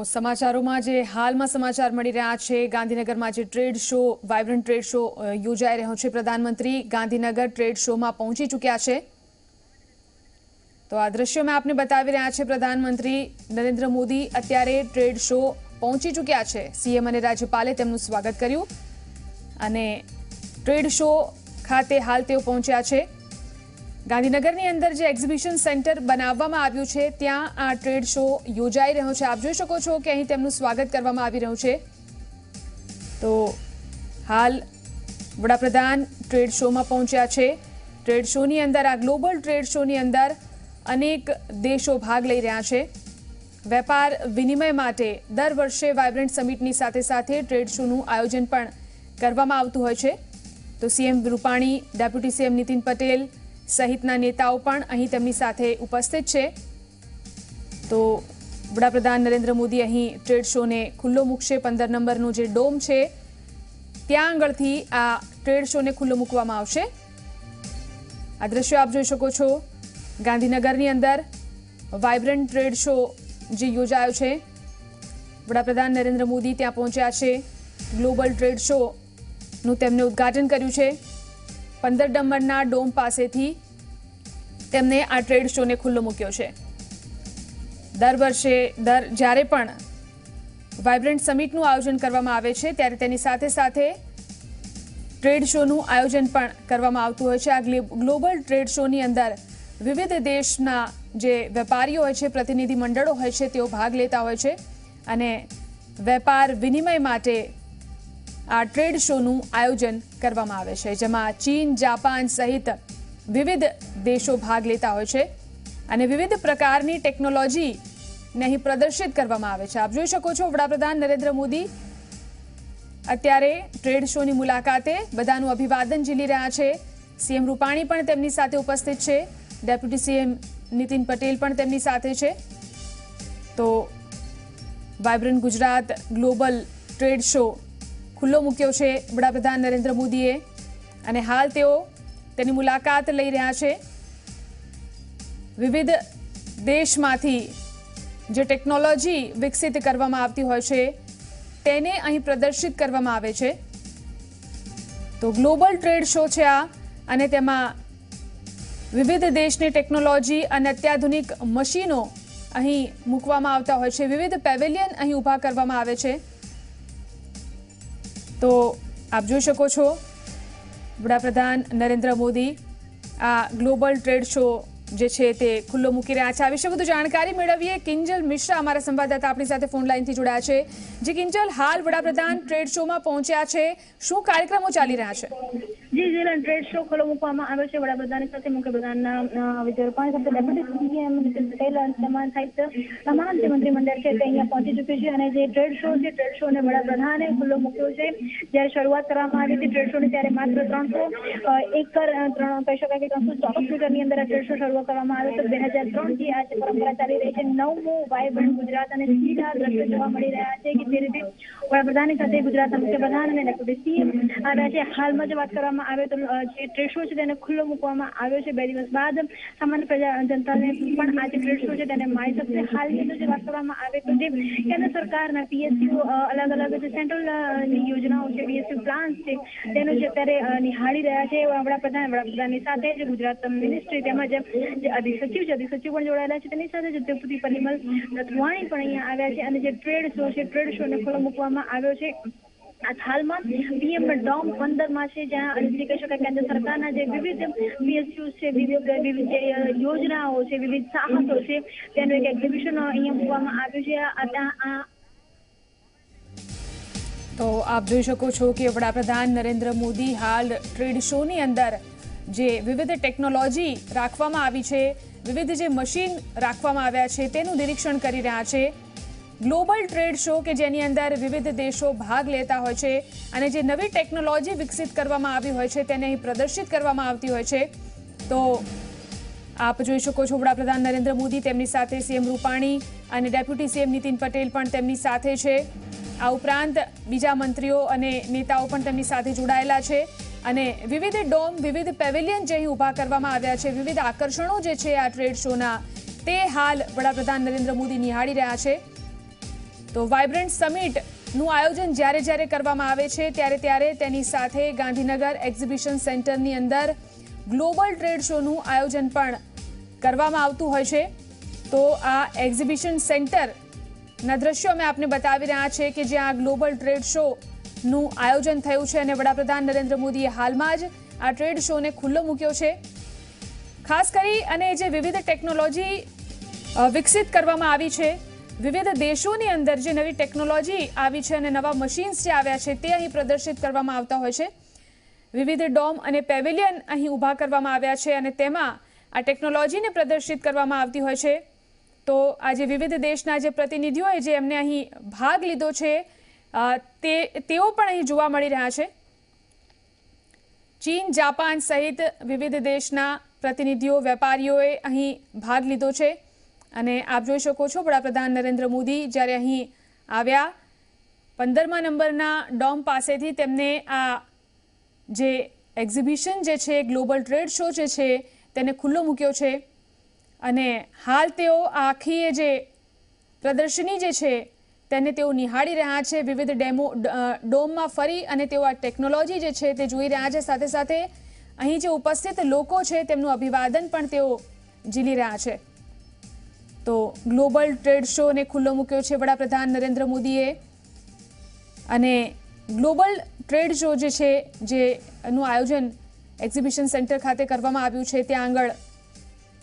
સમાચારોમાં જે હાલમાં સમાચાર મળી રહ્યા છે, ગાંધીનગરમાં જે trade show, vibrant trade show યોજાઈ રહ્યો છે, પ્રધાનમંત્રી ગાંધીનગર ટ્રેડ શોમાં પહોંચી ચૂક્યા છે। તો આ દ્રશ્યો મેં આપને બતાવી રહ્યા છે। પ્રધાનમંત્રી નરેન્દ્ર મોદી અત્યારે ટ્રેડ શો પહોંચી ચૂક્યા છે। સીએમ અને રાજ્યપાલે તેમનું સ્વાગત કર્યું અને ટ્રેડ શો ખાતે હાલ તેઓ પહોંચ્યા છે। ગાંધીનગરની અંદર જે એક્ઝિબિશન સેન્ટર બનાવવામાં આવ્યું છે ત્યાં આ ટ્રેડ શો યોજાઈ રહ્યો છે। આપ જોઈ શકો છો કે અહીં તેમનું સ્વાગત કરવામાં આવી રહ્યું છે। તો હાલ વડાપ્રધાન ટ્રેડ શોમાં પહોંચ્યા છે। ટ્રેડ શોની અંદર, આ ગ્લોબલ ટ્રેડ શોની અંદર અનેક દેશો ભાગ લઈ રહ્યા છે। વેપાર વિનિમય માટે દર વર્ષે વાઇબ્રન્ટ સમિટની સાથે સાથે ટ્રેડ શોનું આયોજન પણ કરવામાં આવતું હોય છે। તો CM Rupani, deputy CM Nitin Patel સહિતના નેતાઓ પણ અહીં તેમની સાથે ઉપસ્થિત છે। તો વડાપ્રધાન નરેન્દ્ર મોદી અહીં ટ્રેડ શોને ખુલ્લો મૂકશે। 15 નંબરનો જે ડોમ છે ત્યાં આગળથી આ ટ્રેડ શોને ખુલ્લો મૂકવામાં આવશે। આ દ્રશ્યો આપ જોઈ શકો છો। ગાંધીનગરની અંદર વાઇબ્રન્ટ ટ્રેડ શો જે યોજાયો છે, વડાપ્રધાન નરેન્દ્ર મોદી ત્યાં પહોંચ્યા છે। ગ્લોબલ ટ્રેડ શોનું તેમણે ઉદ્ઘાટન કર્યું છે। 15 નંબરના ડોમ પાસેથી તેમને આ ટ્રેડ શોને ખુલ્લો મૂક્યો છે। દર વર્ષે જ્યારે પણ વાઇબ્રન્ટ સમિટનું આયોજન કરવામાં આવે છે ત્યારે તેની સાથે સાથે ટ્રેડ શોનું આયોજન પણ કરવામાં આવતું હોય છે। આ ગ્લોબલ ટ્રેડ શોની અંદર વિવિધ દેશના જે વેપારીઓ હોય છે, પ્રતિનિધિ મંડળો હોય છે, તેઓ ભાગ લેતા હોય છે અને વેપાર વિનિમય માટે આ ટ્રેડ શોનું આયોજન કરવામાં આવે છે, જેમાં ચીન, જાપાન સહિત વિવિધ દેશો ભાગ લેતા હોય છે અને વિવિધ પ્રકારની ટેકનોલોજીને અહીં પ્રદર્શિત કરવામાં આવે છે। આપ જોઈ શકો છો વડાપ્રધાન નરેન્દ્ર મોદી અત્યારે ટ્રેડ શોની મુલાકાતે બધાનું અભિવાદન ઝીલી રહ્યા છે। સીએમ રૂપાણી પણ તેમની સાથે ઉપસ્થિત છે, ડેપ્યુટી સીએમ નીતિન પટેલ પણ તેમની સાથે છે। તો vibrant Gujarat global trade show ખુલ્લો મૂક્યો છે વડાપ્રધાન નરેન્દ્ર મોદીએ અને હાલ તેઓ તેની મુલાકાત લઈ રહ્યા છે। વિવિધ દેશમાંથી જે ટેકનોલોજી વિકસિત કરવામાં આવતી હોય છે તેને અહીં પ્રદર્શિત કરવામાં આવે છે। તો ગ્લોબલ ટ્રેડ શો છે આ, અને તેમાં વિવિધ દેશની ટેકનોલોજી અને અત્યાધુનિક મશીનો અહીં મૂકવામાં આવતા હોય છે। વિવિધ પેવેલિયન અહીં ઊભા કરવામાં આવે છે। તો આપ જોઈ શકો છો વડાપ્રધાન નરેન્દ્ર મોદી આ ગ્લોબલ ટ્રેડ શો જે છે તે ખુલ્લો મૂકી રહ્યા છે। આ વિશે વધુ જાણકારી મેળવીએ। કિંજલ મિશ્રા અમારા સંવાદદાતા આપણી સાથે ફોન લાઈનથી જોડાયા છે। જી કિંજલ, હાલ વડાપ્રધાન ટ્રેડ શોમાં પહોંચ્યા છે, શું કાર્યક્રમો ચાલી રહ્યા છે? જી જીલન, ટ્રેડ શો ખુલ્લો મૂકવામાં આવ્યો છે। વડાપ્રધાનની સાથે મુખ્યપ્રધાનના વિજય રૂપાણી સાથે ડેપ્યુટી સીએમ નીતિન પટેલ અને તમામ જે મંત્રીમંડળ છે તે અહીંયા પહોંચી ચૂક્યું છે અને જે ટ્રેડ શો છે, ટ્રેડ શોને વડાપ્રધાને ખુલ્લો મૂક્યો છે। જ્યારે શરૂઆત કરવામાં આવી હતી ટ્રેડ શોની ત્યારે માત્ર 300 એકર કહી શકાય કે 300 મીટરની અંદર આ ટ્રેડ શો શરૂ કરવામાં આવ્યો હતો। 2003 થી આ પરંપરા ચાલી રહી છે। 9મું વાઇબ્રન્ટ ગુજરાત અને સીધા દ્રશ્યો જોવા મળી રહ્યા છે કે જે રીતે વડાપ્રધાનની સાથે ગુજરાતના મુખ્યપ્રધાન અને ડેપ્યુટી સીએમ આવ્યા છે। હાલમાં જો વાત કરવામાં આવે તો જે ટ્રેડ શો છે તેને ખુલ્લો મૂકવામાં આવ્યો છે। 2 દિવસ બાદ સામાન્ય જનતાને પણ આ જે ટ્રેડ શો છે તેને મળી શકશે। હાલની જો વાત કરવામાં આવે તો જે કેન્દ્ર સરકારના પીએસયુ અલગ અલગ જે સેન્ટ્રલ યોજનાઓ છે, પીએસયુ પ્લાન્સ છે, તેનું જે અત્યારે નિહાળી રહ્યા છે વડાપ્રધાનની સાથે જે ગુજરાત મિનિસ્ટ્રી તેમજ જે અધિક સચિવ પણ જોડાયેલા છે, તેની સાથે જે ડેપ્યુટી પરિમલ નથવાણી પણ અહીંયા આવ્યા છે અને જે ટ્રેડ શો છે, ટ્રેડ શોને ખુલ્લો મૂકવામાં આવ્યો છે। હાલમાં પીએમ ડોમ 15માં છે, જ્યાં કહી શકાય કેન્દ્ર સરકારના જે વિવિધ પીએસયુ છે, વિવિધ જે યોજનાઓ છે, વિવિધ સાહસો છે, તેનું એક એક્ઝિબિશન અહીંયા મૂકવામાં આવ્યું છે। તો આપ જોઈ શકો છો કે વડાપ્રધાન નરેન્દ્ર મોદી હાલ ટ્રેડ શોની અંદર જે વિવિધ ટેકનોલોજી રાખવામાં આવી છે, વિવિધ જે મશીન રાખવામાં આવ્યા છે તેનું નિરીક્ષણ કરી રહ્યા છે। ગ્લોબલ ટ્રેડ શો કે જેની અંદર વિવિધ દેશો ભાગ લેતા હોય છે અને જે નવી ટેકનોલોજી વિકસિત કરવામાં આવી હોય છે તેને અહીં પ્રદર્શિત કરવામાં આવતી હોય છે। તો આપ જોઈ શકો છો વડાપ્રધાન નરેન્દ્ર મોદી, તેમની સાથે સીએમ રૂપાણી અને ડેપ્યુટી સીએમ નીતિન પટેલ પણ તેમની સાથે છે। આ ઉપરાંત બીજા મંત્રીઓ અને નેતાઓ પણ તેમની સાથે જોડાયેલા છે અને વિવિધ ડોમ, વિવિધ પેવેલિયન જે અહીં ઊભા કરવામાં આવ્યા છે, વિવિધ આકર્ષણો જે છે આ ટ્રેડ શોના, તે હાલ વડાપ્રધાન નરેન્દ્ર મોદી નિહાળી રહ્યા છે। તો વાઇબ્રન્ટ સમિટનું આયોજન જ્યારે કરવામાં આવે છે ત્યારે તેની સાથે ગાંધીનગર એક્ઝિબિશન સેન્ટરની અંદર ગ્લોબલ ટ્રેડ શોનું આયોજન પણ કરવામાં આવતું હોય છે। તો આ એક્ઝિબિશન સેન્ટરના દ્રશ્યો અમે આપને બતાવી રહ્યા છે કે જ્યાં ગ્લોબલ ટ્રેડ શોનું આયોજન થયું છે અને વડાપ્રધાન નરેન્દ્ર મોદીએ હાલમાં જ આ ટ્રેડ શોને ખુલ્લો મૂક્યો છે। ખાસ કરી અને જે વિવિધ ટેકનોલોજી વિકસિત કરવામાં આવી છે, વિવિધ દેશોની અંદર જે નવી ટેકનોલોજી આવી છે અને નવા મશીન્સ જે આવ્યા છે તે અહીં પ્રદર્શિત કરવામાં આવતા હોય છે। વિવિધ ડોમ અને પેવેલિયન અહીં ઊભા કરવામાં આવ્યા છે અને તેમાં આ ટેકનોલોજીને પ્રદર્શિત કરવામાં આવતી હોય છે। તો આજે વિવિધ દેશના જે પ્રતિનિધિઓએ જે એમને અહીં ભાગ લીધો છે તેઓ પણ અહીં જોવા મળી રહ્યા છે। ચીન, જાપાન સહિત વિવિધ દેશના પ્રતિનિધિઓ, વેપારીઓએ અહીં ભાગ લીધો છે અને આપ જોઈ શકો છો વડાપ્રધાન નરેન્દ્ર મોદી જ્યારે અહીં આવ્યા 15મા નંબરના ડોમ પાસેથી તેમને આ જે એક્ઝિબિશન જે છે, ગ્લોબલ ટ્રેડ શો જે છે તેને ખુલ્લો મૂક્યો છે અને હાલ તેઓ આખી જે પ્રદર્શની જે છે તેને તેઓ નિહાળી રહ્યા છે। વિવિધ ડોમમાં ફરી અને તેઓ આ ટેકનોલોજી જે છે તે જોઈ રહ્યા છે। સાથે સાથે અહીં જે ઉપસ્થિત લોકો છે તેમનું અભિવાદન પણ તેઓ ઝીલી રહ્યા છે। તો ગ્લોબલ ટ્રેડ શોને ખુલ્લો મૂક્યો છે વડાપ્રધાન નરેન્દ્ર મોદીએ અને ગ્લોબલ ટ્રેડ શો જે છે જેનું આયોજન એક્ઝિબિશન સેન્ટર ખાતે કરવામાં આવ્યું છે ત્યાં આગળ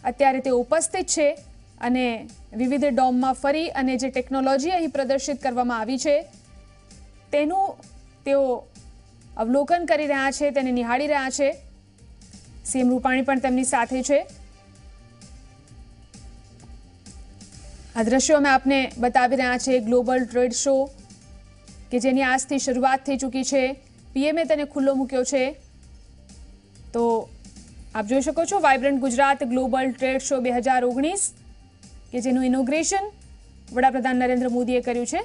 અત્યારે તેઓ ઉપસ્થિત છે અને વિવિધ ડોમમાં ફરી અને જે ટેકનોલોજી અહીં પ્રદર્શિત કરવામાં આવી છે તેનું તેઓ અવલોકન કરી રહ્યા છે, તેને નિહાળી રહ્યા છે। સીએમ રૂપાણી પણ તેમની સાથે છે। આ દ્રશ્યો અમે આપને બતાવી રહ્યા છે ગ્લોબલ ટ્રેડ શો કે જેની આજથી શરૂઆત થઈ ચૂકી છે। પીએમએ તેને ખુલ્લો મૂક્યો છે। તો આપ જોઈ શકો છો vibrant Gujarat global trade show 2019 કે જેનું ઇનોગ્રેશન વડાપ્રધાન નરેન્દ્ર મોદીએ કર્યું છે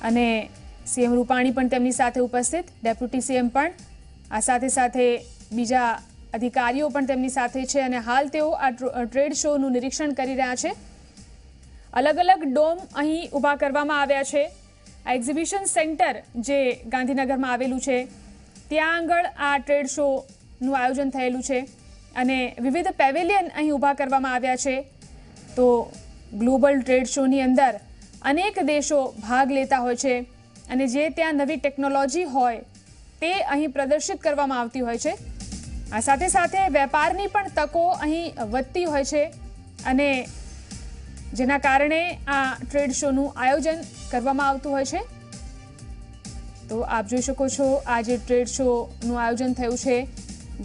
અને સીએમ રૂપાણી પણ તેમની સાથે ઉપસ્થિત, ડેપ્યુટી સીએમ પણ, આ સાથે બીજા અધિકારીઓ પણ તેમની સાથે છે અને હાલ તેઓ આ ટ્રેડ શોનું નિરીક્ષણ કરી રહ્યા છે। અલગ અલગ ડોમ અહીં ઊભા કરવામાં આવ્યા છે। આ એક્ઝિબિશન સેન્ટર જે ગાંધીનગરમાં આવેલું છે ત્યાં આગળ આ ટ્રેડ શોનું આયોજન થયેલું છે અને વિવિધ પેવેલિયન અહીં ઊભા કરવામાં આવ્યા છે। તો ગ્લોબલ ટ્રેડ શોની અંદર અનેક દેશો ભાગ લેતા હોય છે અને જે ત્યાં નવી ટેકનોલોજી હોય તે અહીં પ્રદર્શિત કરવામાં આવતી હોય છે। આ સાથે વેપારની પણ તકો અહીં વધતી હોય છે અને જેના કારણે આ ટ્રેડ શોનું આયોજન કરવામાં આવતું હોય છે। તો આપ જોઈ શકો છો આ જે ટ્રેડ શોનું આયોજન થયું છે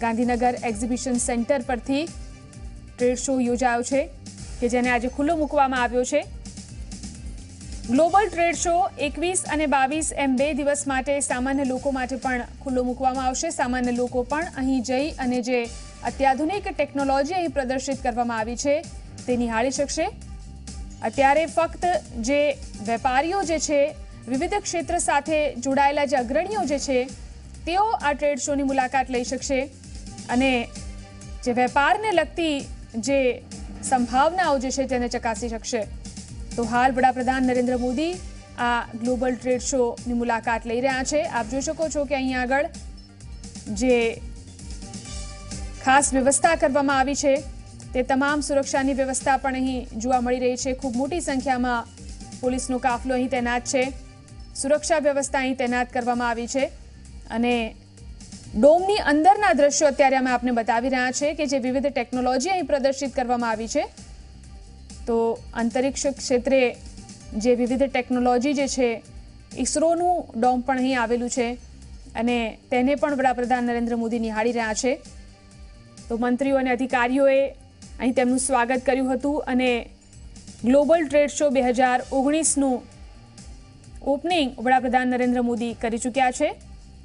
ગાંધીનગર એક્ઝિબિશન સેન્ટર પરથી ટ્રેડ શો યોજાયો છે કે જેને આજે ખુલ્લો મૂકવામાં આવ્યો છે। ગ્લોબલ ટ્રેડ શો 21 અને 22 એમ 2 દિવસ માટે સામાન્ય લોકો માટે પણ ખુલ્લો મૂકવામાં આવશે। સામાન્ય લોકો પણ અહીં જઈ અને જે અત્યાધુનિક ટેકનોલોજી અહીં પ્રદર્શિત કરવામાં આવી છે તે નિહાળી શકશે। અત્યારે ફક્ત જે વેપારીઓ જે છે, વિવિધ ક્ષેત્ર સાથે જોડાયેલા જે અગ્રણીઓ જે છે તેઓ આ ટ્રેડ શોની મુલાકાત લઈ શકશે અને જે વેપારને લગતી જે સંભાવનાઓ જે છે તેને ચકાસી શકશે। તો હાલ વડાપ્રધાન નરેન્દ્ર મોદી આ ગ્લોબલ ટ્રેડ શોની મુલાકાત લઈ રહ્યા છે। આપ જોઈ શકો છો કે અહીં આગળ જે ખાસ વ્યવસ્થા કરવામાં આવી છે તે તમામ સુરક્ષાની વ્યવસ્થા પણ અહીં જોવા મળી રહી છે। ખૂબ મોટી સંખ્યામાં પોલીસનો કાફલો અહીં તૈનાત છે, સુરક્ષા વ્યવસ્થા અહીં તૈનાત કરવામાં આવી છે અને ડોમની અંદરના દ્રશ્યો અત્યારે અમે આપને બતાવી રહ્યા છે કે જે વિવિધ ટેકનોલોજી અહીં પ્રદર્શિત કરવામાં આવી છે। તો અંતરિક્ષ ક્ષેત્રે જે વિવિધ ટેકનોલોજી જે છે, ઇસરોનું ડોમ પણ અહીં આવેલું છે અને તેને પણ વડાપ્રધાન નરેન્દ્ર મોદી નિહાળી રહ્યા છે। તો મંત્રીઓ અને અધિકારીઓએ અહીં તેમનું સ્વાગત કર્યું હતું અને ગ્લોબલ ટ્રેડ શો 2019નું ઓપનિંગ વડાપ્રધાન નરેન્દ્ર મોદી કરી ચૂક્યા છે।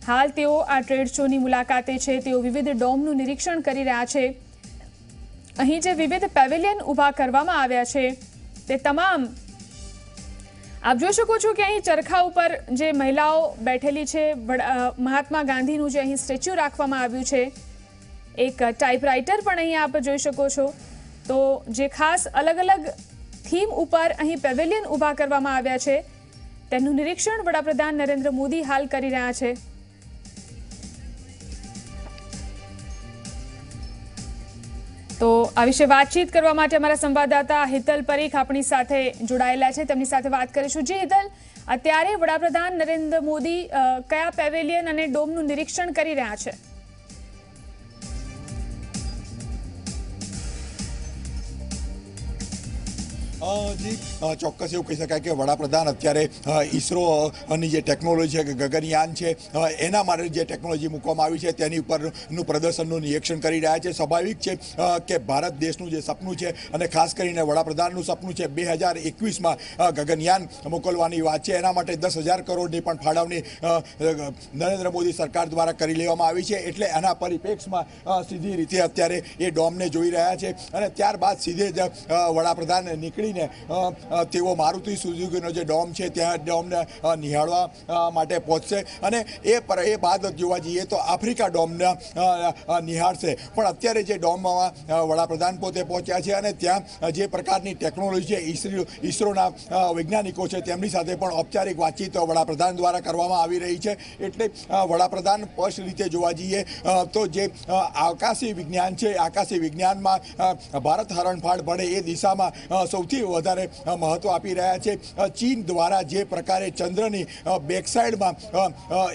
હાલ તેઓ આ ટ્રેડ શોની મુલાકાતે છે। તેઓ વિવિધ ડોમનું નિરીક્ષણ કરી રહ્યા છે। અહીં જે વિવિધ પેવેલિયન ઊભા કરવામાં આવ્યા છે તે તમામ આપ જોઈ શકો છો કે અહીં ચરખા ઉપર જે મહિલાઓ બેઠેલી છે, મહાત્મા ગાંધીનું જે અહીં સ્ટેચ્યુ રાખવામાં આવ્યું છે, એક ટાઈપરાઇટર પણ અહીં આપ જોઈ શકો છો। તો જે ખાસ અલગ અલગ થીમ ઉપર અહીં પેવેલિયન ઊભા કરવામાં આવ્યા છે, તેનું નિરીક્ષણ વડાપ્રધાન નરેન્દ્ર મોદી હાલ કરી રહ્યા છે. તો આ વિશે વાતચીત કરવા માટે અમારા સંવાદદાતા હિતલ પરીખ આપણી સાથે જોડાયેલા છે, તેમની સાથે વાત કરીશું. જી હિતલ, અત્યારે વડાપ્રધાન નરેન્દ્ર મોદી કયા પેવેલિયન અને ડોમનું નિરીક્ષણ કરી રહ્યા છે? જી ચોક્કસ એવું કહી શકાય કે વડાપ્રધાન અત્યારે ઈસરોની જે ટેકનોલોજી છે, ગગનયાન છે, એના માટે જે ટેકનોલોજી મૂકવામાં આવી છે તેની ઉપરનું પ્રદર્શનનું નિરીક્ષણ કરી રહ્યા છે. સ્વાભાવિક છે કે ભારત દેશનું જે સપનું છે અને ખાસ કરીને વડાપ્રધાનનું સપનું છે 2021માં ગગનયાન મોકલવાની વાત છે, એના માટે 10,000 કરોડની પણ ફાળવણી નરેન્દ્ર મોદી સરકાર દ્વારા કરી લેવામાં આવી છે. એટલે એના પરિપ્રેક્ષમાં સીધી રીતે અત્યારે એ ડોમને જોઈ રહ્યા છે અને ત્યારબાદ સીધે જ વડાપ્રધાન નીકળીને તેઓ મારુતિ સુઝુકીનો જે ડોમ છે ત્યાં ડોમને નિહાળવા માટે પહોંચશે અને એ બાદ જોવા જઈએ તો આફ્રિકા ડોમને નિહાળશે. પણ અત્યારે જે ડોમમાં વડાપ્રધાન પોતે પહોંચ્યા છે અને ત્યાં જે પ્રકારની ટેકનોલોજી છે, ઈસરોના વૈજ્ઞાનિકો છે તેમની સાથે પણ ઔપચારિક વાતચીત વડાપ્રધાન દ્વારા કરવામાં આવી રહી છે. એટલે વડાપ્રધાન સ્પષ્ટ રીતે જોવા જઈએ તો જે આકાશી વિજ્ઞાન છે, આકાશી વિજ્ઞાનમાં ભારત હરણફાળ પડે એ દિશામાં સૌથી વધારે મહત્વ આપી રહ્યા છે. ચીન દ્વારા જે પ્રકારે ચંદ્રની બેકસાઇડમાં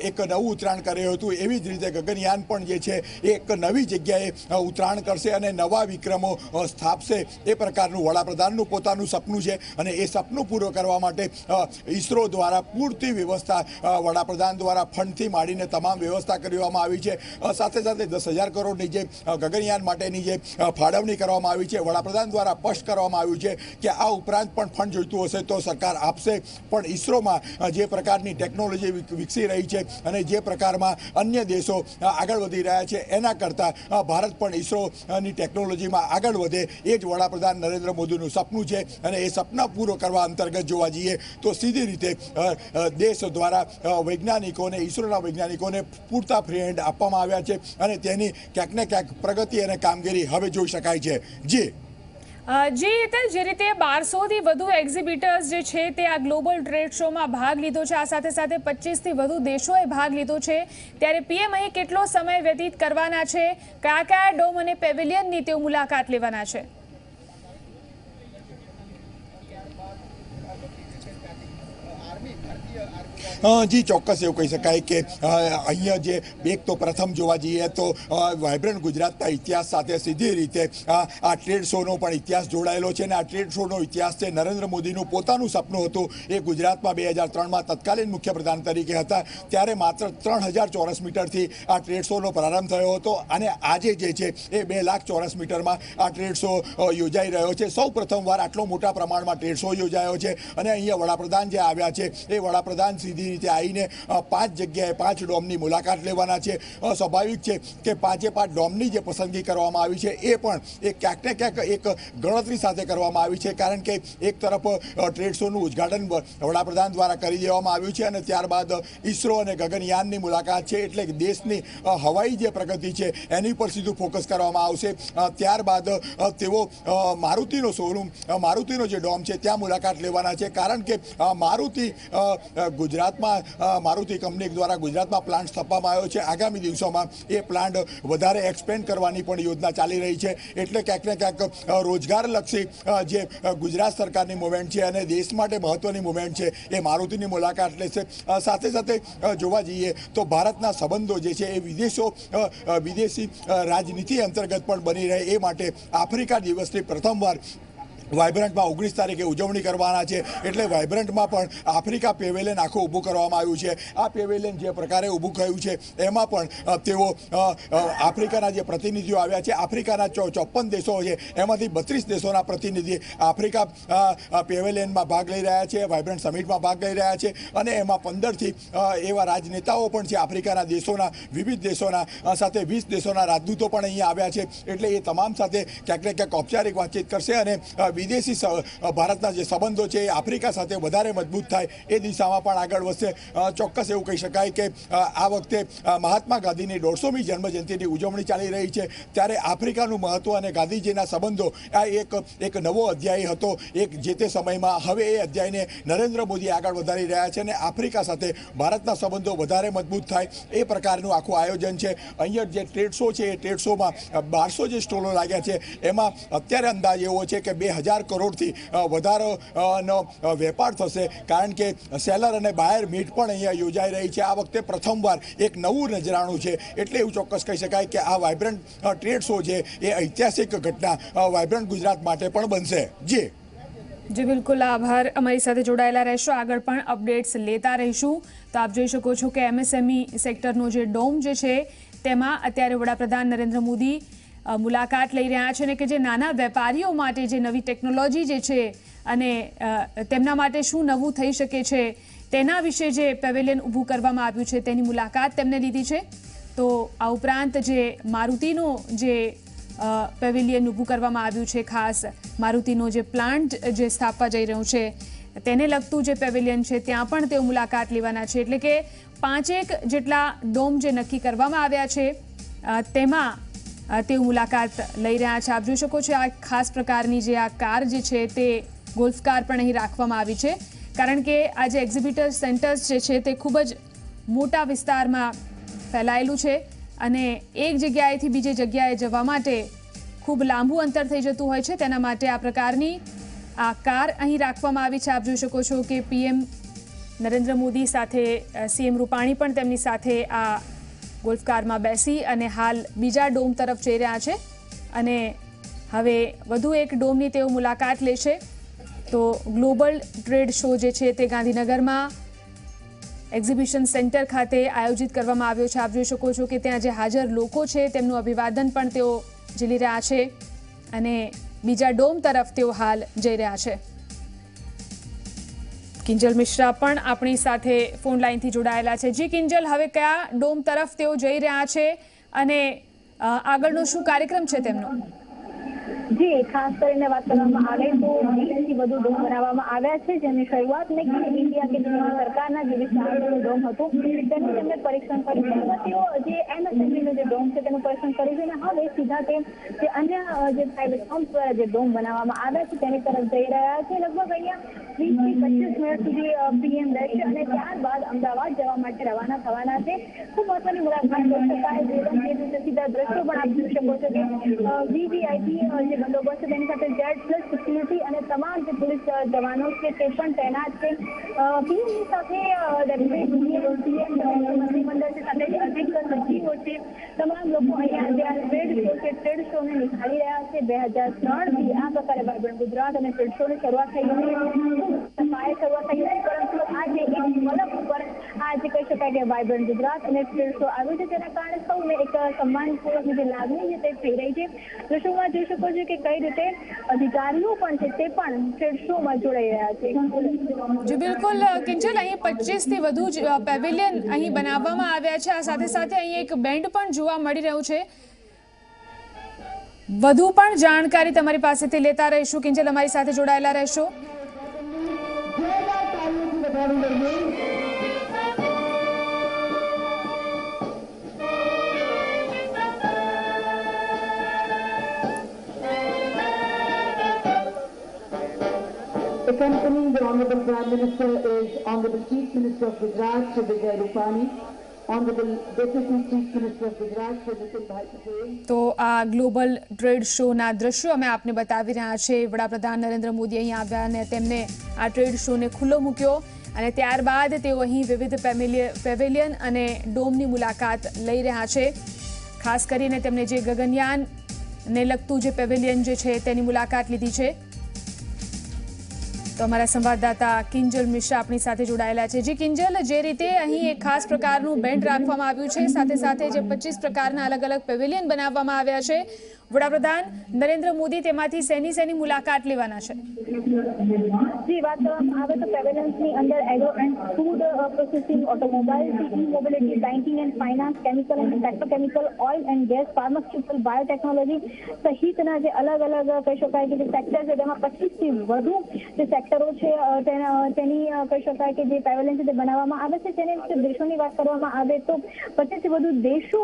એક નવું ઉતરાણ કર્યું હતું, એવી જ રીતે ગગનયાન પણ જે છે એક નવી જગ્યાએ ઉતરાણ કરશે અને નવા વિક્રમો સ્થાપશે. એ પ્રકારનું વડાપ્રધાનનું પોતાનું સપનું છે અને એ સપનું પૂરું કરવા માટે ઈસરો દ્વારા પૂરતી વ્યવસ્થા વડાપ્રધાન દ્વારા ફંડથી માંડીને તમામ વ્યવસ્થા કરવામાં આવી છે. સાથે સાથે 10,000 કરોડની જે ગગનયાન માટેની જે ફાળવણી કરવામાં આવી છે, વડાપ્રધાન દ્વારા સ્પષ્ટ કરવામાં આવ્યું છે કે આ ઉપરાંત પણ ફંડ જોઈતું હશે તો સરકાર આપશે. પણ ઈસરોમાં જે પ્રકારની ટેકનોલોજી વિકસી રહી છે અને જે પ્રકારમાં અન્ય દેશો આગળ વધી રહ્યા છે એના કરતાં ભારત પણ ઈસરોની ટેકનોલોજીમાં આગળ વધે એ જ વડાપ્રધાન નરેન્દ્ર મોદીનું સપનું છે. અને એ સપના પૂરો કરવા અંતર્ગત જોવા જઈએ તો સીધી રીતે દેશ દ્વારા વૈજ્ઞાનિકોને, ઈસરોના વૈજ્ઞાનિકોને પૂરતા ફ્રી હેન્ડ આપવામાં આવ્યા છે અને તેની ક્યાંક ને ક્યાંક પ્રગતિ અને કામગીરી હવે જોઈ શકાય છે. જી હિતલ, જે રીતે 1200થી વધુ એક્ઝિબિટર્સ જે છે તે આ ગ્લોબલ ટ્રેડ શોમાં ભાગ લીધો છે, આ સાથે સાથે 25થી વધુ દેશોએ ભાગ લીધો છે, ત્યારે પીએમ અહીં કેટલો સમય વ્યતીત કરવાના છે? કયા કયા ડોમ અને પેવેલિયનની તેઓ મુલાકાત લેવાના છે? જી ચોક્કસ એવું કહી શકાય કે અહીંયા જે એક તો પ્રથમ જોવા જઈએ તો વાઇબ્રન્ટ ગુજરાતના ઇતિહાસ સાથે સીધી રીતે આ ટ્રેડ શોનો પણ ઇતિહાસ જોડાયેલો છે અને આ ટ્રેડ શોનો ઇતિહાસ છે નરેન્દ્ર મોદીનું પોતાનું સપનું હતું. એ ગુજરાતમાં 2003માં તત્કાલીન મુખ્યપ્રધાન તરીકે હતા ત્યારે માત્ર 3,000 ચોરસ મીટરથી આ ટ્રેડ શોનો પ્રારંભ થયો હતો અને આજે જે છે એ 2 લાખ ચોરસ મીટરમાં આ ટ્રેડ શો યોજાઈ રહ્યો છે. સૌ પ્રથમવાર આટલો મોટા પ્રમાણમાં ટ્રેડ શો યોજાયો છે અને અહીંયા વડાપ્રધાન જે આવ્યા છે એ વડાપ્રધાન સીધી રીતે આવીને 5 જગ્યાએ 5 ડોમની મુલાકાત લેવાના છે. સ્વાભાવિક છે કે 5 ડોમની જે પસંદગી કરવામાં આવી છે એ પણ ક્યાંક ને ક્યાંક એક ગણતરી સાથે કરવામાં આવી છે, કારણ કે એક તરફ ટ્રેડ શોનું ઉદ્ઘાટન વડાપ્રધાન દ્વારા કરી દેવામાં આવ્યું છે અને ત્યારબાદ ઈસરો અને ગગનયાનની મુલાકાત છે. એટલે દેશની હવાઈ જે પ્રગતિ છે એની પર સીધું ફોકસ કરવામાં આવશે. ત્યારબાદ તેઓ મારુતિનો શોરૂમ, મારુતિનો જે ડોમ છે ત્યાં મુલાકાત લેવાના છે, કારણ કે મારુતિ ગુજરાતમાં મારુતિ કંપની દ્વારા ગુજરાતમાં પ્લાન્ટ સ્થાપવામાં આવ્યો છે. આગામી દિવસોમાં એ પ્લાન્ટ વધારે એક્સપેન્ડ કરવાની પણ યોજના ચાલી રહી છે. એટલે ક્યાંક ને ક્યાંક રોજગારલક્ષી જે ગુજરાત સરકારની મુવમેન્ટ છે અને દેશ માટે મહત્વની મુવમેન્ટ છે એ મારુતિની મુલાકાત લેશે. સાથે સાથે જોવા જઈએ તો ભારતના સંબંધો જે છે એ વિદેશી રાજનીતિ અંતર્ગત પણ બની રહે એ માટે આફ્રિકા દિવસની પ્રથમવાર વાઇબ્રન્ટમાં 19 તારીખે ઉજવણી કરવાના છે. એટલે વાઇબ્રન્ટમાં પણ આફ્રિકા પેવેલિયન આખું ઊભું કરવામાં આવ્યું છે. આ પેવેલિયન જે પ્રકારે ઊભું થયું છે એમાં પણ તેઓ આફ્રિકાના જે પ્રતિનિધિઓ આવ્યા છે, આફ્રિકાના 54 દેશો છે એમાંથી 32 દેશોના પ્રતિનિધિ આફ્રિકા પેવેલિયનમાં ભાગ લઈ રહ્યા છે, વાઇબ્રન્ટ સમિટમાં ભાગ લઈ રહ્યા છે અને એમાં 15થી એવા રાજનેતાઓ પણ છે આફ્રિકાના દેશોના, વિવિધ દેશોના, સાથે 20 દેશોના રાજદૂતો પણ અહીંયા આવ્યા છે. એટલે એ તમામ સાથે ક્યાંક ને ક્યાંક ઔપચારિક વાતચીત કરશે અને વિદેશી ભારતના જે સંબંધો છે એ આફ્રિકા સાથે વધારે મજબૂત થાય એ દિશામાં પણ આગળ વધશે. ચોક્કસ એવું કહી શકાય કે આ વખતે મહાત્મા ગાંધીની 150મી જન્મજયંતિની ઉજવણી ચાલી રહી છે, ત્યારે આફ્રિકાનું મહત્વ અને ગાંધીજીના સંબંધો આ એક નવો અધ્યાય હતો એક જે તે સમયમાં. હવે એ અધ્યાયને નરેન્દ્ર મોદી આગળ વધારી રહ્યા છે અને આફ્રિકા સાથે ભારતના સંબંધો વધારે મજબૂત થાય એ પ્રકારનું આખું આયોજન છે. અહીંયા જે ટ્રેડ શો છે એ ટ્રેડ શોમાં 1200 જે સ્ટોલો લાગ્યા છે, એમાં અત્યારે અંદાજ એવો છે કે 2000 કરોડથી વધારેનો વેપાર થશે, કારણ કે સેલર અને બાયર મીટ પણ અહીંયા યોજાઈ રહી છે. આ વખતે પ્રથમવાર એક નવું નજરાણું છે, એટલે એવું ચોક્કસ કહી શકાય કે આ વાઇબ્રન્ટ ટ્રેડ શો છે એ ઐતિહાસિક ઘટના વાઇબ્રન્ટ ગુજરાત માટે પણ બનશે. જી બિલકુલ, આભાર. અમારી સાથે જોડાયેલા રહેશો, આગળ પણ અપડેટ્સ લેતા રહીશું. તો આપ જોઈ શકો છો કે MSME સેક્ટરનો જે ડોમ જે છે તેમાં અત્યારે વડાપ્રધાન નરેન્દ્ર મોદી મુલાકાત લઈ રહ્યા છે અને કે જે નાના વેપારીઓ માટે જે નવી ટેકનોલોજી જે છે અને તેમના માટે શું નવું થઈ શકે છે તેના વિશે જે પેવેલિયન ઊભું કરવામાં આવ્યું છે તેની મુલાકાત તેમને લીધી છે. તો આ ઉપરાંત જે મારુતિનો જે પેવેલિયન ઊભું કરવામાં આવ્યું છે, ખાસ મારુતિનો જે પ્લાન્ટ જે સ્થાપવા જઈ રહ્યું છે તેને લગતું જે પેવેલિયન છે ત્યાં પણ તેઓ મુલાકાત લેવાના છે. એટલે કે 5 જેટલા ડોમ જે નક્કી કરવામાં આવ્યા છે તેમાં તેઓ મુલાકાત લઈ રહ્યા છે. આપ જોઈ શકો છો આ ખાસ પ્રકારની જે આ કાર જે છે તે ગોલ્ફ કાર પણ અહીં રાખવામાં આવી છે, કારણ કે આ જે એક્ઝિબિટર સેન્ટર્સ જે છે તે ખૂબ જ મોટા વિસ્તારમાં ફેલાયેલું છે અને એક જગ્યાએથી બીજી જગ્યાએ જવા માટે ખૂબ લાંબુ અંતર થઈ જતું હોય છે. તેના માટે આ પ્રકારની આ કાર અહીં રાખવામાં આવી છે. આપ જોઈ શકો છો કે PM નરેન્દ્ર મોદી સાથે CM રૂપાણી પણ તેમની સાથે આ ગોલ્ફ કારમાં બેસી અને હાલ બીજા ડોમ તરફ જઈ રહ્યા છે અને હવે વધુ એક ડોમની તેઓ મુલાકાત લેશે. તો ગ્લોબલ ટ્રેડ શો જે છે તે ગાંધીનગરમાં એક્ઝિબિશન સેન્ટર ખાતે આયોજિત કરવામાં આવ્યો છે. આપ જોઈ શકો છો કે ત્યાં જે હાજર લોકો છે તેમનું અભિવાદન પણ તેઓ ઝીલી રહ્યા છે અને બીજા ડોમ તરફ તેઓ હાલ જઈ રહ્યા છે. કિંજલ મિશ્રા પણ આપણી સાથે ફોન લાઈનથી જોડાયેલા છે. જી કિંજલ, હવે કયા ડોમ તરફ તેઓ જઈ રહ્યા છે અને આગળનો શું કાર્યક્રમ છે તેમનો? જી, ખાસ કરીને વાત કરવામાં આવે તો 20થી વધુ ડોમ બનાવવામાં આવ્યા છે, જેની શરૂઆત મેક ઇન ઇન્ડિયા કે સરકારના જે વિસ્તારનું ડોમ હતું તેનું તેમને પરીક્ષણ કર્યું છે. તેઓ જે MSME જે ડોમ છે તેનું પરીક્ષણ કર્યું છે અને હવે સીધા તે જે અન્ય જે પ્રાઇવેટ ફર્મ્સ દ્વારા જે ડોમ બનાવવામાં આવ્યા છે તેની તરફ જઈ રહ્યા છે. લગભગ અહીંયા 20થી 25 મિનિટ સુધી PM રહેશે અને ત્યારબાદ અમદાવાદ જવા માટે રવાના થવાના છે. ખૂબ મહત્વની મુલાકાત કરી શકાય. સીધા દ્રશ્યો પણ આપ જોઈ શકો છો કે VVIP જે બંદોબસ્ત છે તેની સાથે Z+ સિક્યુરિટી અને તમામ જે પોલીસ જવાનો છે તે પણ તૈનાત છે. PMની સાથે ડેપ્યુટી PM મંત્રીમંડળ સાથે જે અધિક સચિવો છે, તમામ લોકો અહીંયા જે ટ્રેડ શોને નિહાળી રહ્યા છે. 2003થી આ પ્રકારે વાઇબ્રન્ટ ગુજરાત અને ટ્રેડ શોની શરૂઆત થઈ હતી, શરૂઆત થઈ હતી, પરંતુ આજે એક મલક ઉપર આજે કહી શકાય કે વાઇબ્રન્ટ ગુજરાત અને ટ્રેડ શો આવ્યું છે, જેના કારણે સૌને એક સન્માનપૂર્વકની જે લાગણી છે તે થઈ રહી છે. દ્રશ્યોમાં જોઈ શકો છો કે કઈ રીતે અધિકારીઓ પણ છે તે પણ ટ્રેડ શોમાં જોડાઈ રહ્યા છે. જી બિલકુલ કિંજલ, અહીં 25થી વધુ પેવેલિયન અહીં બનાવવામાં આવ્યા છે. આ સાથે સાથે અહીં એક બેન્ડ પણ જોવા મળી રહ્યું છે. વધુ પણ જાણકારી તમારી પાસેથી લેતા રહીશું. કિંજલ, અમારી સાથે જોડાયેલા રહેશો. The company, the Honourable Prime Minister, is Honourable Chief Minister of Gujarat, Shri Vijay Rupani, Honourable Deputy Chief Minister of Gujarat, Shri Nitinbhai Patel. તો આ ગ્લોબલ ટ્રેડ શોના દ્રશ્યો અમે આપને બતાવી રહ્યા છે. વડાપ્રધાન નરેન્દ્ર મોદી અહીં આવ્યા અને તેમને આ ટ્રેડ શોને ખુલ્લો મૂક્યો અને ત્યારબાદ તેઓ અહીં વિવિધ પેવેલિયન અને ડોમની મુલાકાત લઈ રહ્યા છે. ખાસ કરીને તેમણે જે ગગનયાનને લગતું જે પેવેલિયન જે છે તેની મુલાકાત લીધી છે. તો અમારા સંવાદદાતા કિંજલ મિશ્રા આપણી સાથે જોડાયેલા છે. જી કિંજલ, જે રીતે અહીં એક ખાસ પ્રકારનું બેન્ડ રાખવામાં આવ્યું છે, સાથે સાથે જે 25 પ્રકારના અલગ અલગ પેવેલિયન બનાવવામાં આવ્યા છે, વડાપ્રધાન નરેન્દ્ર મોદી તેમાંથી શેની મુલાકાત લેવાના છે? જી, વાત કરવામાં આવે તો પેવેલિયન્સની અંદર agro and food processing, automobile, E mobility, banking and finance, chemical and petrochemical, oil and gas, pharmaceutical, biotechnology સહિતના જે અલગ અલગ કહી શકાય કે જે સેક્ટર છે તેમાં 25 થી વધુ જે સેક્ટરો છે તેની કહી શકાય કે જે પેવેલિયન છે તે બનાવવામાં આવે છે. તેની વિશે દેશોની વાત કરવામાં આવે તો 25 થી વધુ દેશો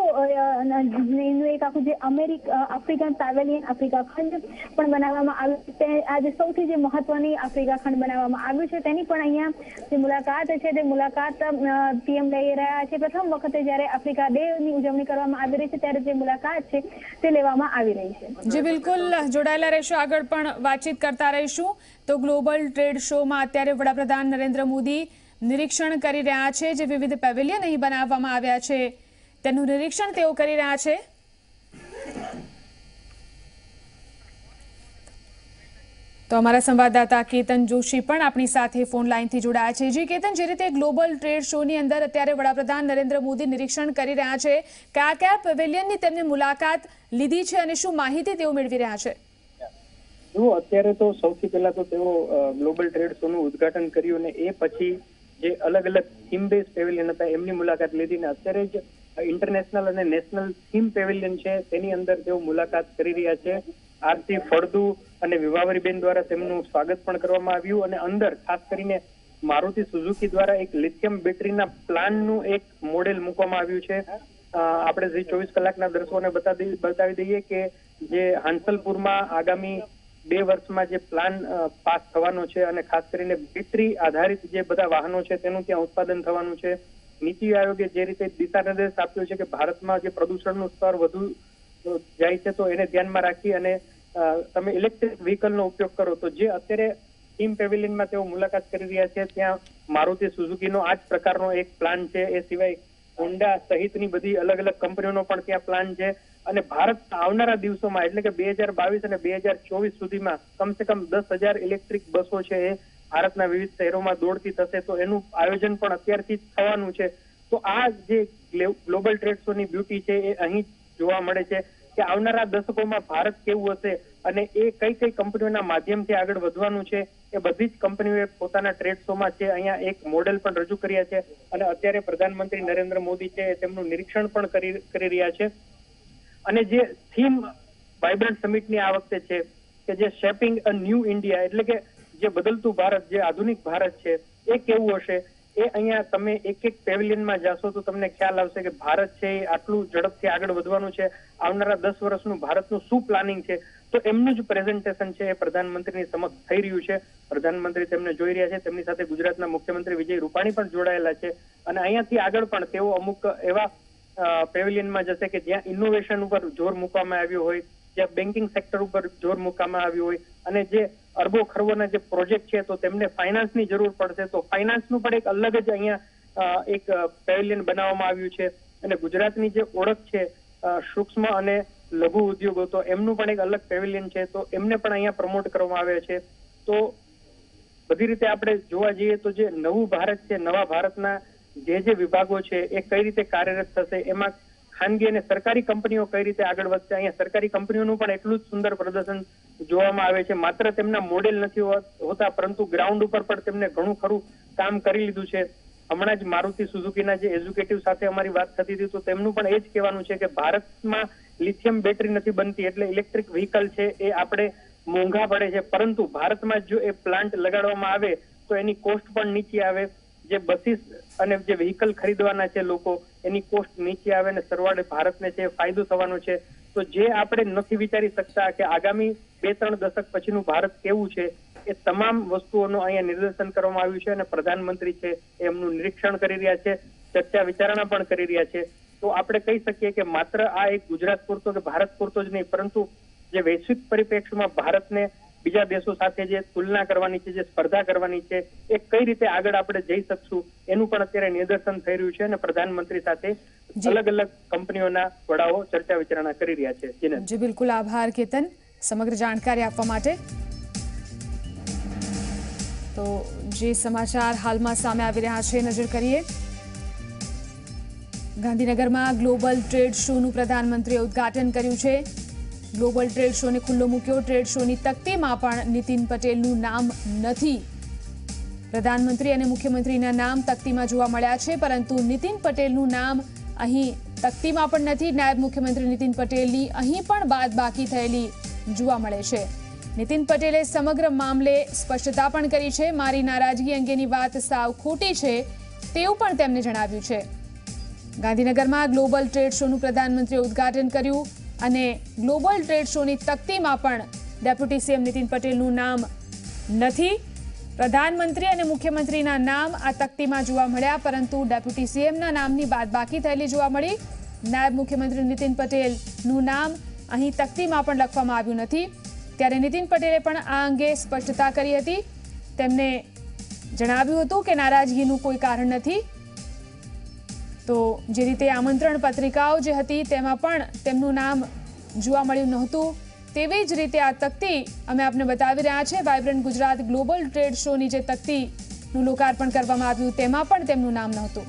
એક આખું જે આફ્રિકન પેવેલિયન, આફ્રિકા ખંડ પણ બનાવવામાં આવ્યું છે. આજે સૌથી જે મહત્વની આફ્રિકા ખંડ બનાવવામાં આવ્યું છે તેની પણ અહીંયા જે મુલાકાત છે તે મુલાકાત પીએમ લઈ રહ્યા છે. પ્રથમ વખતે જ્યારે આફ્રિકા ડેની ઉજવણી કરવામાં આવી રહી છે ત્યારે જે મુલાકાત છે તે લેવામાં આવી રહી છે. જી બિલકુલ, જોડાયેલા રહેશો, આગળ પણ વાતચીત કરતા રહીશું. તો ગ્લોબલ ટ્રેડ શોમાં અત્યારે વડાપ્રધાન નરેન્દ્ર મોદી નિરીક્ષણ કરી રહ્યા છે. જે વિવિધ પેવેલિયન અહીં બનાવવામાં આવ્યા છે તેનું નિરીક્ષણ તેઓ કરી રહ્યા છે. તો અમારા સંવાદદાતા કેતન જોશી પણ આપણી સાથે ફોન લાઈનથી જોડાયા છે. જી કેતન, જે રીતે ગ્લોબલ ટ્રેડ શોની અંદર અત્યારે વડાપ્રધાન નરેન્દ્ર મોદી નિરીક્ષણ કરી રહ્યા છે, કયા પેવેલિયનની તેમની મુલાકાત લીધી છે અને શું માહિતી તેઓ મેળવી રહ્યા છે? જો અત્યારે તો સૌથી પહેલા તો તેઓ ગ્લોબલ ટ્રેડ શોનું ઉદ્ઘાટન કર્યું અને એ પછી જે અલગ અલગ થીમ બેઝ પેવેલિયન હતા એમની મુલાકાત લીધી ને અત્યારે જ ઇન્ટરનેશનલ અને નેશનલ થીમ પેવેલિયન છે તેની અંદર તેઓ મુલાકાત કરી રહ્યા છે. આરતી ફળદુ અને વિવાવરીબેન દ્વારા તેમનું સ્વાગત પણ કરવામાં આવ્યું અને અંદર ખાસ કરીને મારુતિ સુઝુકી દ્વારા એક લિથિયમ બેટરીના પ્લાનનું એક મોડેલ મૂકવામાં આવ્યું છે. આપણે જે 24 કલાકના દર્શકોને બતાવી દઈએ કે જે હાંસલપુરમાં આગામી 2 વર્ષમાં જે પ્લાન પાસ થવાનો છે અને ખાસ કરીને બેટરી આધારિત જે બધા વાહનો છે તેનું ત્યાં ઉત્પાદન થવાનું છે. નીતિ આયોગે જે રીતે દિશા નિર્દેશ આપ્યો છે કે ભારતમાં જે પ્રદૂષણનું સ્તર વધુ જાય છે તો એને ધ્યાનમાં રાખી અને તમે ઇલેક્ટ્રિક વ્હીકલનો ઉપયોગ કરો. તો જે અત્યારે થીમ પેવેલિયનમાં તેઓ મુલાકાત કરી રહ્યા છે ત્યાં મારુતિ સુઝુકીનો આ જ પ્રકારનો એક પ્લાન છે. એ સિવાય હોન્ડા સહિતની બધી અલગ અલગ કંપનીઓનો પણ ત્યાં પ્લાન છે અને ભારત આવનારા દિવસોમાં એટલે કે 2022 અને 2024 સુધીમાં કમસે કમ 10,000 ઇલેક્ટ્રિક બસો છે એ ભારતના વિવિધ શહેરોમાં દોડતી થશે. તો એનું આયોજન પણ અત્યારથી જ થવાનું છે. તો આ જે ગ્લોબલ ટ્રેડ શોની બ્યુટી છે એ અહીં જોવા મળે છે કે આવનારા દશકોમાં ભારત કેવું હશે અને એ કઈ કંપનીઓના માધ્યમથી આગળ વધવાનું છે એ બધી જ કંપનીઓએ પોતાના ટ્રેડ શોમાં છે અહીંયા એક મોડેલ પણ રજૂ કર્યા છે અને અત્યારે પ્રધાનમંત્રી નરેન્દ્ર મોદી છે તેમનું નિરીક્ષણ પણ કરી રહ્યા છે. અને જે થીમ વાઇબ્રન્ટ સમિટની આ વખતે છે કે જે શેપિંગ અ ન્યૂ ઇન્ડિયા એટલે કે જે બદલતું ભારત, જે આધુનિક ભારત છે એ કેવું હશે એ અહીંયા તમે એક પેવેલિયનમાં જાશો તો તમને ખ્યાલ આવશે કે ભારત છે એ આટલું ઝડપથી આગળ વધવાનું છે. આવનારા 10 વર્ષનું ભારતનું શું પ્લાનિંગ છે તો એમનું જ પ્રેઝન્ટેશન છે એ પ્રધાનમંત્રીની સમક્ષ થઈ રહ્યું છે. પ્રધાનમંત્રી તેમને જોઈ રહ્યા છે. તેમની સાથે ગુજરાતના મુખ્યમંત્રી વિજય રૂપાણી પણ જોડાયેલા છે અને અહીંયાથી આગળ પણ તેઓ અમુક એવા પેવેલિયનમાં જશે કે જ્યાં ઇનોવેશન ઉપર જોર મૂકવામાં આવ્યું હોય, જ્યાં બેન્કિંગ સેક્ટર ઉપર જોર મૂકવામાં આવ્યું હોય અને જે અરબો ખરબોના જે પ્રોજેક્ટ છે તો તેમને ફાઇનાન્સની જરૂર પડશે તો ફાઇનાન્સનું પણ એક અલગ જ અહીંયા એક પેવેલિયન બનાવવામાં આવ્યું છે. અને ગુજરાતની જે ઓળખ છે સૂક્ષ્મ અને લઘુ ઉદ્યોગો તો એમનું પણ એક અલગ પેવેલિયન છે તો એમને પણ અહીંયા પ્રમોટ કરવામાં આવે છે. તો બધી રીતે આપણે જોવા જઈએ તો જે નવું ભારત છે, નવા ભારતના જે વિભાગો છે એ કઈ રીતે કાર્યરત થશે, એમાં ખાનગી અને સરકારી કંપનીઓ કઈ રીતે આગળ વધશે. અહીંયા સરકારી કંપનીઓનું પણ એટલું જ સુંદર પ્રદર્શન જોવામાં આવે છે. માત્ર તેમના મોડેલ નથી હોતા પરંતુ ગ્રાઉન્ડ ઉપર પણ તેમને ઘણું ખરું કામ કરી લીધું છે. હમણાં જ મારુતિ સુઝુકીના જે એક્ઝિક્યુટિવ સાથે અમારી વાત થતી હતી તો તેમનું પણ એ જ કહેવાનું છે કે ભારતમાં લિથિયમ બેટરી નથી બનતી એટલે ઇલેક્ટ્રિક વ્હીકલ છે એ આપણે મોંઘા પડે છે પરંતુ ભારતમાં જો એ પ્લાન્ટ લગાડવામાં આવે તો એની કોસ્ટ પણ નીચે આવે. જે બસીસ અને જે વ્હીકલ ખરીદવાના છે લોકો એની કોસ્ટ નીચે આવે અને સરવાળે ભારતને છે ફાયદો થવાનો છે. તો જે આપણે નથી વિચારી શકતા કે આગામી 2-3 દશક પછીનું ભારત કેવું છે એ તમામ વસ્તુઓનું અહીંયા નિદર્શન કરવામાં આવ્યું છે અને પ્રધાનમંત્રી છે એમનું નિરીક્ષણ કરી રહ્યા છે, ચર્ચા વિચારણા પણ કરી રહ્યા છે. તો આપણે કહી શકીએ કે માત્ર આ એક ગુજરાત પૂરતો કે ભારત પૂરતો જ નહીં પરંતુ જે વૈશ્વિક પરિપ્રેક્ષમાં ભારતને બીજા દેશો સાથે જે તુલના કરવાની છે, જે સ્પર્ધા કરવાની છે એ કઈ રીતે આગળ આપણે જઈ શકશું એનું પણ અત્યારે નિદર્શન થઈ રહ્યું છે અને પ્રધાનમંત્રી સાથે અલગ અલગ કંપનીઓના વડાઓ ચર્ચા વિચારણા કરી રહ્યા છે. જી બિલકુલ, આભાર કેતન સમગ્ર જાણકારી આપવા માટે. તો જે સમાચાર હાલમાં સામે આવી રહ્યા છે નજર કરીએ. ગાંધીનગરમાં ગ્લોબલ ટ્રેડ શોનું પ્રધાનમંત્રીએ ઉદ્ઘાટન કર્યું છે. ગ્લોબલ ટ્રેડ શોને ખુલ્લો મૂક્યો. ટ્રેડ શોની તકતીમાં પણ નીતિન પટેલનું નામ નથી. પ્રધાનમંત્રી અને મુખ્યમંત્રીના નામ તકતીમાં જોવા મળ્યા છે, પરંતુ નીતિન પટેલનું નામ અહીં તકતીમાં પણ નથી. નાયબ મુખ્યમંત્રી નીતિન પટેલની અહીં પણ બાદબાકી થયેલી જોવા મળે છે. નીતિન પટેલે સમગ્ર મામલે સ્પષ્ટતા પણ કરી છે. મારી નારાજગી અંગેની વાત સાવ ખોટી છે તેવું પણ તેમણે જણાવ્યું છે. ગાંધીનગરમાં ગ્લોબલ ટ્રેડ શોનું પ્રધાનમંત્રીએ ઉદ્ઘાટન કર્યું અને ગ્લોબલ ટ્રેડ શોની તકતીમાં પણ ડેપ્યુટી સીએમ નીતિન પટેલનું નામ નથી. પ્રધાનમંત્રી અને મુખ્યમંત્રીના નામ આ તકતીમાં જોવા મળ્યા, પરંતુ ડેપ્યુટી સીએમના નામની બાદબાકી થયેલી જોવા મળી. નાયબ મુખ્યમંત્રી નીતિન પટેલનું નામ અહીં તકતીમાં પણ લખવામાં આવ્યું નથી. ત્યારે નીતિન પટેલે પણ આ અંગે સ્પષ્ટતા કરી હતી. તેમણે જણાવ્યું હતું કે નારાજગીનું કોઈ કારણ નથી. તો જે રીતે આમંત્રણ પત્રિકાઓ જે હતી તેમાં પણ તેમનું નામ જોવા મળ્યું નહોતું, તેવી જ રીતે આ તકતી અમે આપને બતાવી રહ્યા છે. વાઇબ્રન્ટ ગુજરાત ગ્લોબલ ટ્રેડ શોની જે તકતીનું લોકાર્પણ કરવામાં આવ્યું તેમાં પણ તેમનું નામ નહોતું.